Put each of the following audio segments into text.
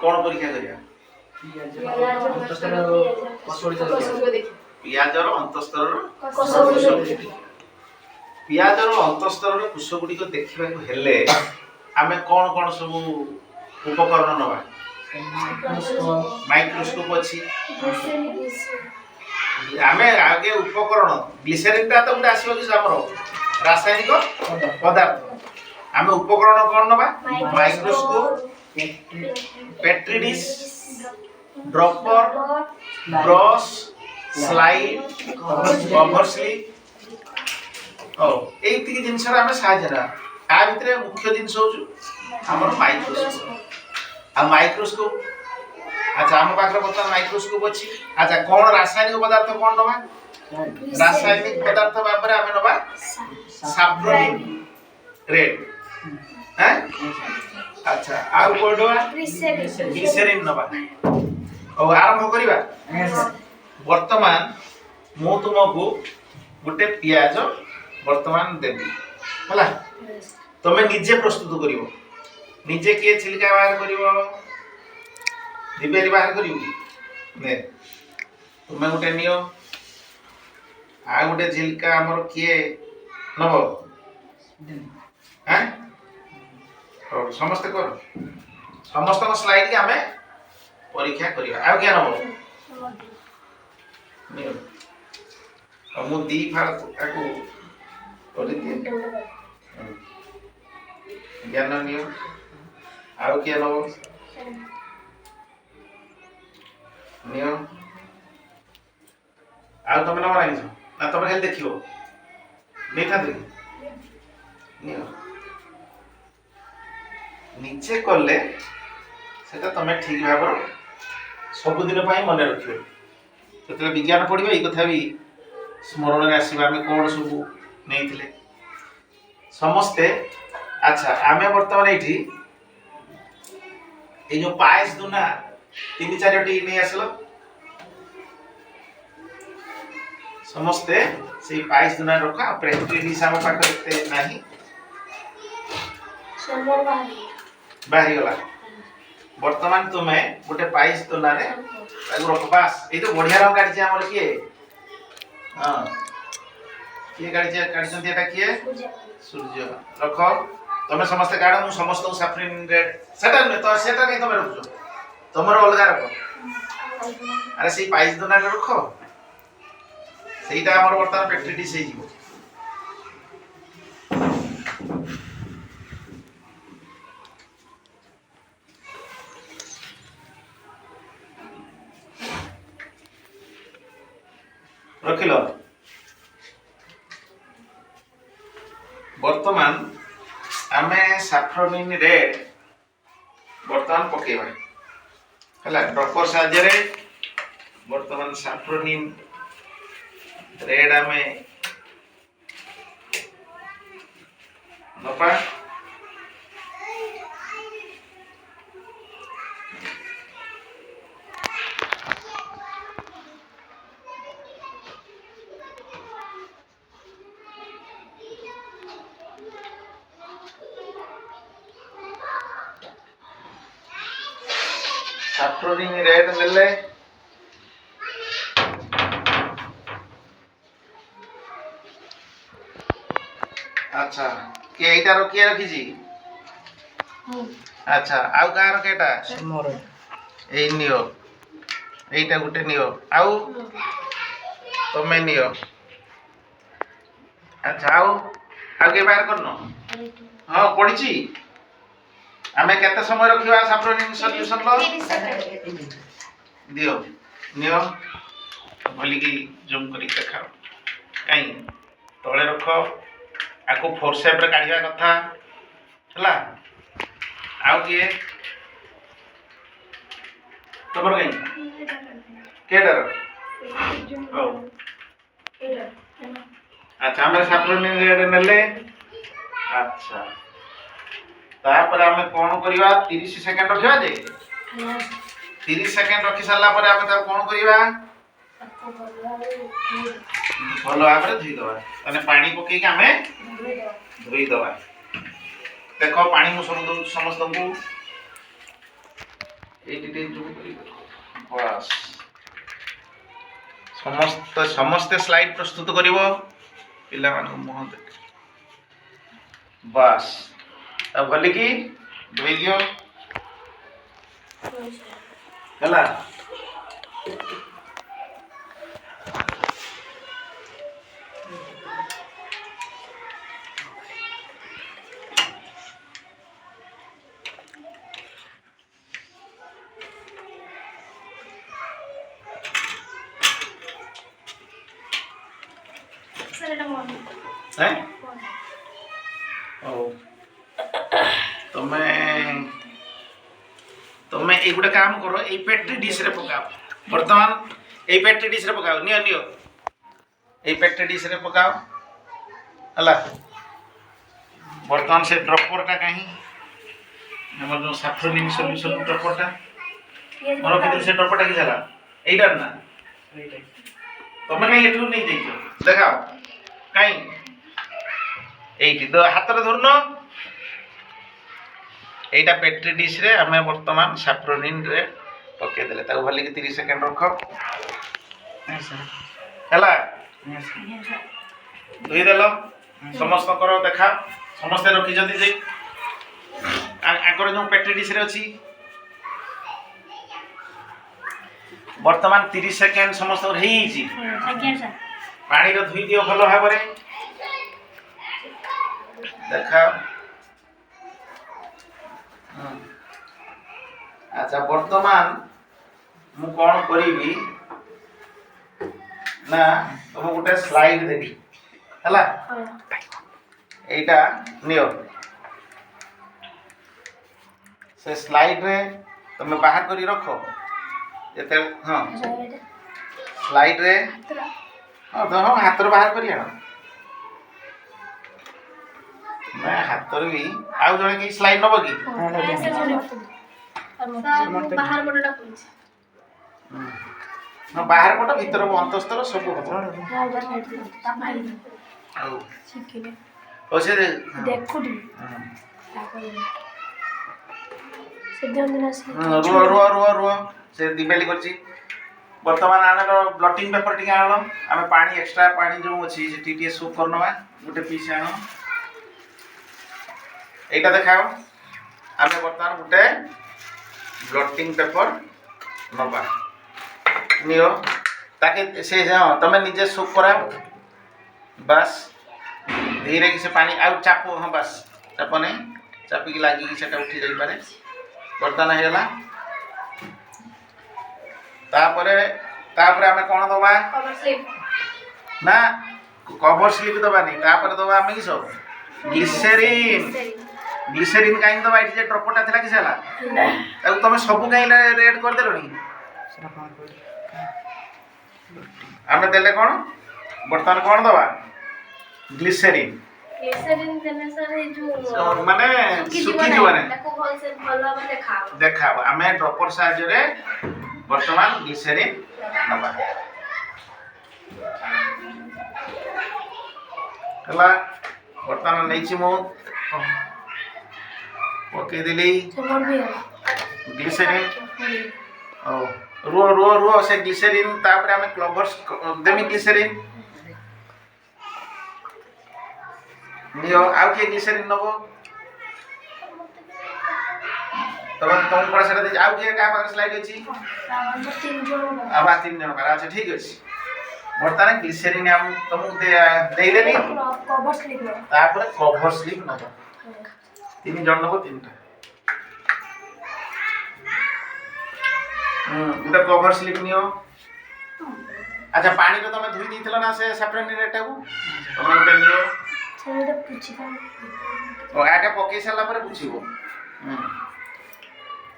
कौन परीक्षा करिया पियाजर अंतस्तर पियाजर अंतस्तर कोष गुड़ी देखा हेले आमे कौन कौन सब उपकरण नवा माइक्रोस्कोप अच्छी आमे आगे उपकरण ग्लिसरीन टा तो गोटे आसीबो कि हमर रासायनिक पदार्थ आमे उपकरण कौन नवा microscope petri dish dropper brush slide cover slip ओ एतिकी जिंस आमे साहाय्य ना आ भितरे मुख्य जिंस होछु हमर माइक्रोस्कोप आ माइक्रोस्कोप अच्छा हम पाखरे बता माइक्रोस्कोप अछि अच्छा कोन रासायनिक पदार्थ कोन नबा रासायनिक पदार्थ बाबरे आमे नबा सैफ्रोनिन रेड हैं अच्छा आ कोडवा ग्लिसरीन नबा ओ आरंभ करिबा वर्तमान मु तुमको गोटे पियाज वर्तमान देबी हला तमे निजे प्रस्तुत करिवो निजे के छिलका बाहर करिवो दिबेरी बाहर करिवो ने तुमे गोटे नियो आ गोटे छिलका हमर किए नबो हैं और समस्त कर समस्त को स्लाइड के हमें परीक्षा करिया आ क्या नबो नियो अब मु दी फार ताकू ओली दे ज्ञान नियो आ क्या नबो नियो आ तुम नंबर आइछ ना तुम हेल देखियो नहीं था नियो नीचे करले सेटा तमे ठीक भाबर सब दिन पई मन रखियो सेतले विज्ञान पढिबा ई कथा भी स्मरण रे आसीबा हम कोन सब नेइथिले समस्ते अच्छा आमे वर्तमान एठी ए जो पायस दुना 3-4टी नै आसलो समस्ते से पायस दुना रखा प्रेस्टीज हिसाब पाखते नाही समर बाहरी गला वर्तमान तुमे गोटे पायस दुना रे ताको रख बास ए तो बढ़िया रंग काढी हमर किए हां किए काढी छन एटा किए सूर्य रख तमे समस्त काढ मु समस्त सैफ्रोनिन रेड सेटा नै तो सेटा नै तमे रखजो तमरो अलगा रख अरे से पायस दुना रे रख सेटा हमर वर्तमान पेट्री डिश हे जीवो रखिलो वर्तमान आमे सैफ्रोनिन रेड वर्तमान पकेबा हला ड्रॉपर साहाय्य रे वर्तमान सैफ्रोनिन रेड आमे नपा सैफ्रोनिन रेड मिलले अच्छा के एटा रखिए रखी जी अच्छा आउ का रखेटा समर एई नियो एटा गुटे नियो आउ तमे नियो अच्छा आउ आगे बाहर करनो हां पढिची आमे केते समय रखिबा सैफ्रोनिन सॉल्यूशन लो 30 सेकंड दियो नियो भली की जूम करी देखाओ काई तळे रखो आको फोर शेप रे काढिया कथा हला आउ किए तबर काई केडर ओ अच्छा हम सैफ्रोनिन रेड नेले अच्छा तापर हमें कोन करिवा 30 सेकंड रखिबा जे 30 सेकंड रखि साला पर हमें त कोन करिवा भलो भाବରେ ଧୋଇ ଦବା ମାନେ ପାଣି ପକେଇକି ଆମେ ଧୋଇ ଦବା ଦେଖ ପାଣି ମୁଁ ସମସ୍ତଙ୍କୁ এইটি ଟିକେ ଜୁମ୍ କରିବ ବାସ୍ ସମସ୍ତେ ସ୍ଲାଇଡ୍ ପ୍ରସ୍ତୁତ କରିବ ପିଲାମାନଙ୍କୁ ମୁହଁ ଦେଖ ବାସ୍ ଆଉ ଭଲିକି ଧୋଇ ଦିଅ ହେଲା हैं तुम्हें ये गोटे काम करो ये पेट्री डिश रे पकाओ बर्तमान ये पेट्री डिश रे पकाओ नियो नियो ये पेट्री डिश रे पकाओ हला बर्तमान से ड्रॉपर टा कहीं हमर जो सैफ्रोनिन सॉल्यूशन ड्रॉपर टा मोर के से ड्रॉपर टा की जाला एइडा ना तुम्हें कहीं एठू नहीं जाइयो देखाओ कहीं एइटी दो हाथ रे धरनो एटा पेट्री डिश रे हमें वर्तमान सैफ्रोनिन रे पके देले ताको भली के 30 सेकंड रखो हैला धोई देलो समस्त करो देखा समस्त रखी जदी जे आकर जो पेट्री डिश रे अछि वर्तमान 30 सेकंड समस्त हेई छी पानी रे धोई दियो भलो भाबरे देखा अच्छा वर्तमान मु कौन करी ना तुम गोटे स्लाइड देबी हला एटा नियो से स्लाइड रे तुम बाहर करी रखो जते हां स्लाइड रे हां तो हाथ रे बाहर करी आनो मैं हाथ रे भी आउ जने की स्लाइड नबो की बाहर पटटा कोछि ना बाहर पट भीतर अंतस्तर सब हो आउ सिकिले ओ से देखुडी से देन से रुआ से दिबेली करछि वर्तमान आनर ब्लटिंग पेपर टिके आनो आमे पानी एक्स्ट्रा पानी जो अछि से टीटीए सूप करनवा गुटे पीस आनो एटा देखाओ आमे वर्तमान गुटे ब्लटिंग पेपर नबा नियो ताकि से तमे निजे सूप करा बस धीरे की से पानी आ चापो हां बस चापो नहीं चापी की लागी की सेटा उठी जाई पारे वर्तमान हेला तापरे हमें कोन दबा कवर स्लिप ना कवर स्लिप दबा नहीं तापरे दबा हमें की सब ग्लिसरीन काई दबा इठी जे ड्रॉपटा थिला कि सेला ताऊ तमे सब काई रेड कर देलोनी हमें देले कोन वर्तमान कोन दबा ग्लिसरीन देने सर जो माने सुखी जीवन ताको भल से भलो देखाबो हमें ड्रॉपर साहाय्य रे वर्तमान ग्लिसरीन नबा हला वर्तमान नै छि मो ओके दिली ग्लिसरीन ओ रुओ से ग्लिसरीन तापर हमें क्लोवर्स देमी ग्लिसरीन नियो आउ के ग्लिसरीन नबो तब तुम पर से आउ के का पर स्लाइड अछि आबा 3 जन पर अच्छा ठीक अछि वर्तमान ग्लिसरीन हम तुम दे देनी कवर स्लिप तापर कवर स्लिप नबो 3 जन नबो 3टा इधर कवर स्लिप नियो अच्छा पानी रो तमे धुई दिथिलो ना से सैफ्रोनिन रेटा को तमे उठे नियो सेटा पुछि का ओ आटा पके सला पर पुछिबो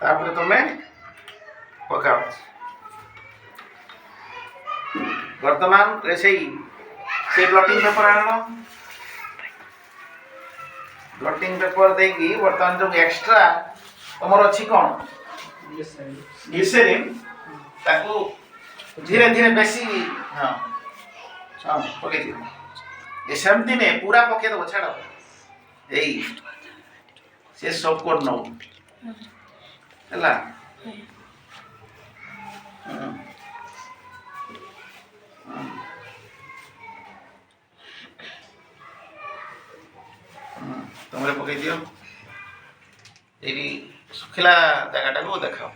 तापर तमे पकाओ वर्तमान ऐसे ही से ब्लटिंग पेपर आनो ब्लटिंग पेपर देगी वर्तमान जो एक्स्ट्रा तमर अछि कोन ग्लिसरीन ताको धीरे धीरे बेसी हां हां पके दियो ये सेमती ने पूरा पके दो छाड़ो एई से सब कर नो हला ତମରେ ପକେଇ ଦିଅ। ଏଇଠି ଶୁଖିଲା ଜାଗାଟାକୁ ଦେଖାଅ।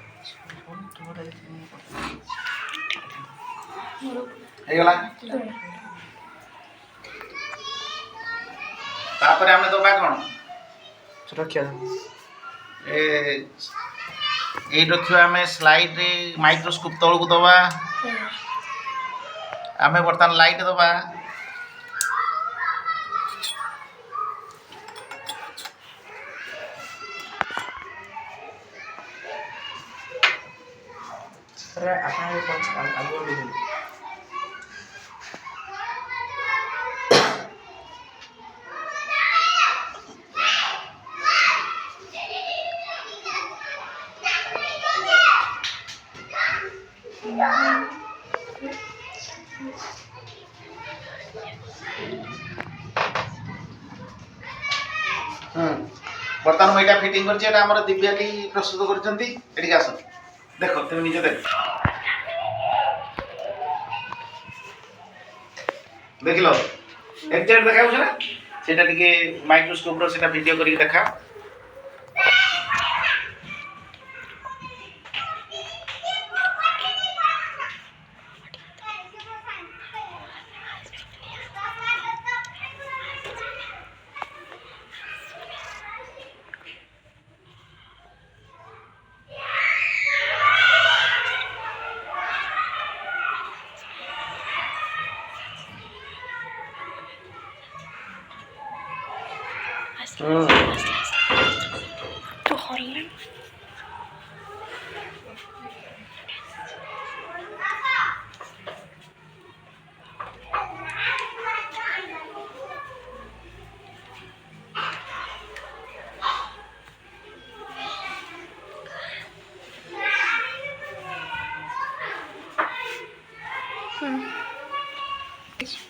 ହେଇଗଲା। ତାପରେ ଆମେ ଦବା କ'ଣ ଏଇ ରଖିବା ଆମେ ସ୍ଲାଇଡ୍ ମାଇକ୍ରୋସ୍କୋପ ତଳକୁ ଦବା। ଆମେ ବର୍ତ୍ତମାନ ଲାଇଟ୍ ଦବା। ବର୍ତ୍ତମାନ ମୁଁ ଏଇଟା ଫିଟିଂ କରିଛି। ଏଇଟା ଆମର ଦିବ୍ୟାଲି ପ୍ରସ୍ତୁତ କରିଛନ୍ତି। ଏଠିକି ଆସ, ଦେଖ, তুমি ନିଜେ ଦେଖ। ଦେଖିଲ ଏକ୍ଜାକ୍ଟ ଦେଖାଯାଉଛି ନା? সেটা ଟିକେ ମାଇକ୍ରୋସ୍କୋପର ସେଟା ଭିଡ଼ିଓ କରିକି ଦେଖା। Tu håller.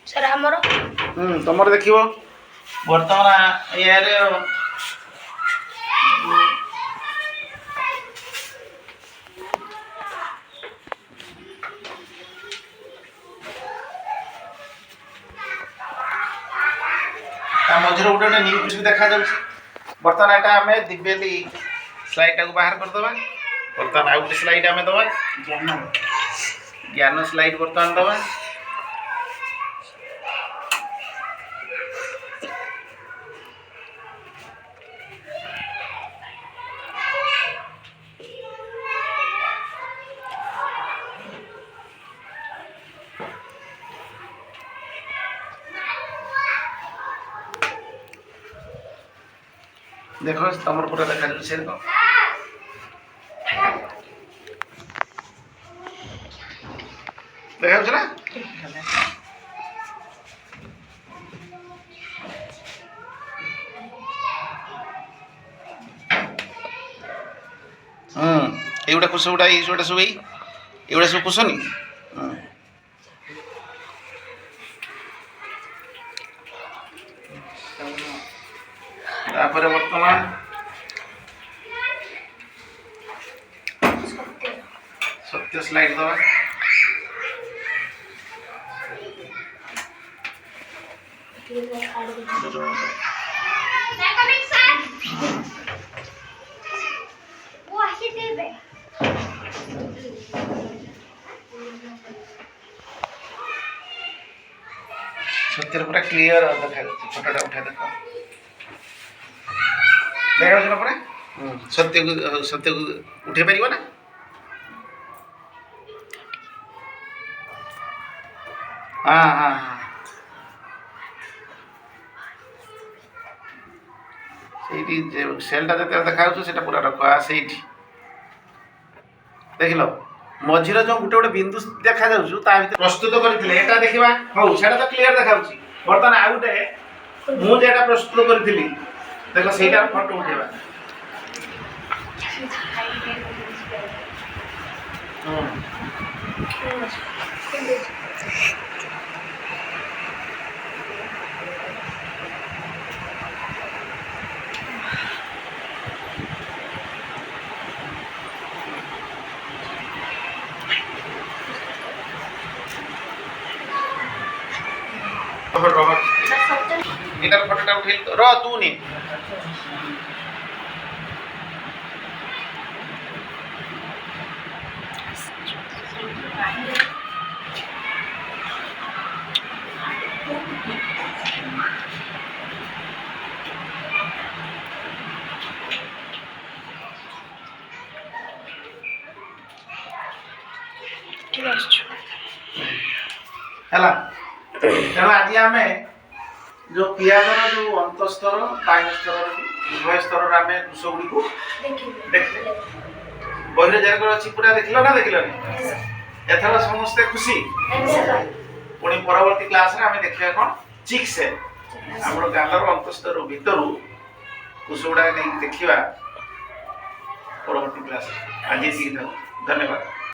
सर हमरो ତମର ଦେଖିବ ବର୍ତ୍ତମାନ ଏଆରେ ମଝିରେ ଗୋଟେ ଗୋଟେ ନ୍ୟୁଜ୍ ବି ଦେଖାଯାଉଛି। ବର୍ତ୍ତମାନ ଏଇଟା ଆମେ ଦିବ୍ୟାଲି ସ୍ଲାଇଡ୍ଟାକୁ ବାହାର କରିଦେବା। ବର୍ତ୍ତମାନ ଆଉ ଗୋଟେ ସ୍ଲାଇଡ୍ ଆମେ ଦେବା, ଜ୍ଞାନ ସ୍ଲାଇଡ୍ ବର୍ତ୍ତମାନ ଦେବା। ଦେଖ ତମର ପୁରା ଦେଖାଯାଉଛି ସେରକମ। ଦେଖାଯାଉଛି ନା? এইগুলা কুসুগুলা এইগুলা ସବୁ ଏଇଗୁଡ଼ା ସବୁ କୁସନି। ତାପରେ ବର୍ତ୍ତମାନ ସତ୍ୟ ସ୍ଲାଇଡ୍ ଦେବା। ସତ୍ୟର ପୁରା କ୍ଲିୟର ଦେଖାଯାଉଛି। ଫଟୋଟା ଉଠା ଦେଖ, ଦେଖାଯାଉଛି ନା ପୁରା? ସତ୍ୟକୁ ଉଠେଇ ପାରିବ ନା? ହଁ ହଁ ହଁ, ସେଇଠି ସେଲ୍ଟା ଯେତେବେଳେ ଦେଖାଯାଉଛି ସେଟା ପୁରା ରଖ ସେଇଠି। ଦେଖିଲ ମଝିରେ ଯୋଉ ଗୋଟେ ଗୋଟେ ବିନ୍ଦୁ ଦେଖାଯାଉଛି ତା ଭିତରେ ପ୍ରସ୍ତୁତ କରିଥିଲେ ଏଟା ଦେଖିବା। ହଉ ସେଟା ତ କ୍ଲିୟର ଦେଖାଯାଉଛି। ବର୍ତ୍ତମାନ ଆଉ ଗୋଟେ ମୁଁ ଯେଟା ପ୍ରସ୍ତୁତ କରିଥିଲି ଦେଖ ସେଇଟାର ଫଟୋ ଉଠେଇବା। রহ এটার ফটোটা উঠেই তো র তু নে ঠিক আছে ହେଲା ତେଣୁ ଆଜି ଆମେ ଯୋଉ ପିଆଜର ଯୋଉ ଅନ୍ତଃସ୍ତର ବାହ୍ୟ ସ୍ତରର ଉଭୟ ସ୍ତରର ଆମେ କୋଷ ଗୁଡ଼ିକୁ ଦେଖିଲେ ବହିରେ ଯାକ ଅଛି ପୁରା ଦେଖିଲ ନା ଦେଖିଲନି ଏଥର ସମସ୍ତେ ଖୁସି ପୁଣି ପରବର୍ତ୍ତୀ କ୍ଲାସରେ ଆମେ ଦେଖିବା କ'ଣ ଚିକ୍ ସେଲ୍ ଆମର ଗାଲର ଅନ୍ତଃସ୍ତର ଭିତରୁ କୋଷ ଗୁଡ଼ାକ ନେଇକି ଦେଖିବା ପରବର୍ତ୍ତୀ କ୍ଲାସରେ ଆଜି ଏତିକି ଥାଉ ଧନ୍ୟବାଦ।